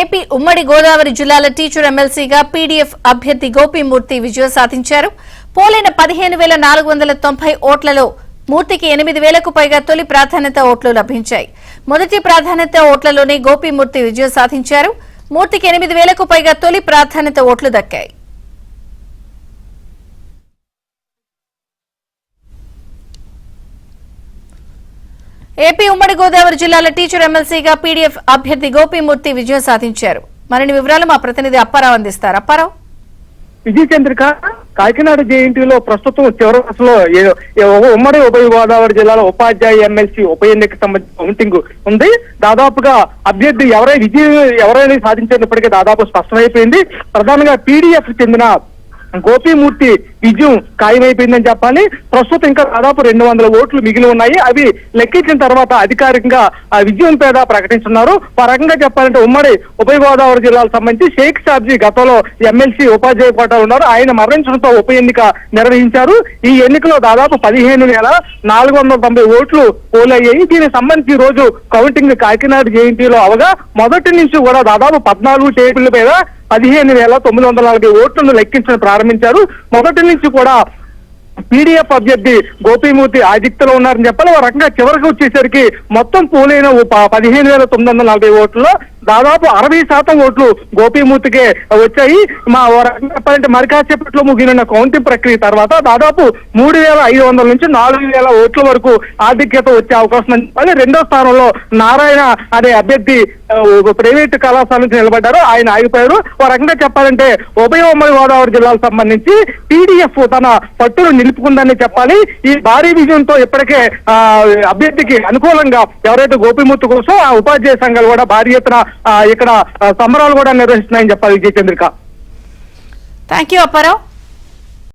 AP ఉమ్మడి గోదావరి జిల్లాల teacher ఎమ్మెల్సీగా పీడీఎఫ్ అభ్యర్థి గోపీమూర్తి విజయం సాధించారు. పోలైన 15,490 ఓట్లలో మూర్తికి 8,000కు పైగా తొలి ప్రాధాన్యత ఓట్లు లభించాయి. మొదటి ప్రాధాన్యత ఓట్లలోనే గోపీమూర్తి విజయం సాధించారు. మూర్తికి 8,000కు పైగా తొలి ప్రాధాన్యత ఓట్లు దక్కాయి. ఏపీ ఉమ్మడి గోదావరి జిల్లాల టీచర్ ఎమ్మెల్సీగా పీడీఎఫ్ అభ్యర్థి గోపీమూర్తి విజయం సాధించారు. మరిన్ని వివరాలు మా ప్రతినిధి అప్పారావు అందిస్తారు. అప్పారావు, విజయ చంద్రిక, కాకినాడ జేఎన్టీలో ప్రస్తుతం చివరి దశలో ఉమ్మడి ఉభయ గోదావరి జిల్లాలో ఉపాధ్యాయ ఎమ్మెల్సీ ఉప ఎన్నిక సంబంధించిన కౌంటింగ్ ఉంది. దాదాపుగా అభ్యర్థి ఎవరైనా సాధించినప్పటికీ దాదాపు స్పష్టమైపోయింది. ప్రధానంగా పీడీఎఫ్ చెందిన గోపీమూర్తి విజయం ఖాయమైపోయిందని చెప్పాలి. ప్రస్తుతం ఇంకా దాదాపు 200 ఓట్లు మిగిలి ఉన్నాయి. అవి లెక్కించిన తర్వాత అధికారికంగా విజయం పేద ప్రకటిస్తున్నారు. ఆ రకంగా చెప్పాలంటే ఉమ్మడి ఉభయ గోదావరి జిల్లాలకు సంబంధించి షేక్ సాబ్జీ గతంలో ఎమ్మెల్సీ ఉపాధ్యాయ కోటాలు ఉన్నారు. ఆయన మరణించడంతో ఉప ఎన్నిక నిర్వహించారు. ఈ ఎన్నికలో దాదాపు 15,490 ఓట్లు పోలయ్యాయి. దీనికి సంబంధించి ఈ రోజు కౌంటింగ్ కాకినాడ జేఎన్టీలో అవగా మొదటి నుంచి కూడా దాదాపు 14 టేబుల్ మీద 15,940 ఓట్లను లెక్కించడం ప్రారంభించారు. మొదటి నుంచి కూడా పీడీఎఫ్ అభ్యర్థి గోపీమూర్తి ఆధిక్యతలో ఉన్నారని చెప్పాలి. ఒక రకంగా చివరికి వచ్చేసరికి మొత్తం పోలైన 15,940 ఓట్లలో దాదాపు 60% ఓట్లు గోపీమూర్తికే వచ్చాయి. చెప్పాలంటే మరి కాసేపట్లో ముగిన కౌంటింగ్ ప్రక్రియ తర్వాత దాదాపు 3,500 నుంచి 4,000 ఓట్ల వరకు ఆధిక్యత వచ్చే అవకాశం అని చెప్పాలి. రెండో స్థానంలో నారాయణ అనే అభ్యర్థి ప్రైవేటు కళాశాల నుంచి నిలబడ్డారు. ఆయన ఆగిపోయారు. ఒక రకంగా చెప్పాలంటే ఉభయ ఉమ్మడి గోదావరి జిల్లాకు సంబంధించి పీడీఎఫ్ తన పట్టును నిలుపుకుందని చెప్పాలి. ఈ భారీ విజయంతో ఇప్పటికే అభ్యర్థికి అనుకూలంగా ఎవరైతే గోపీమూర్తి కోసం ఆ ఉపాధ్యాయ సంఘాలు కూడా భారీ ఎత్తున ఇక్కడ సంబరాలు కూడా నిర్వహిస్తున్నాయని చెప్పాలి. విజయ చంద్రిక. Thank you Apparao.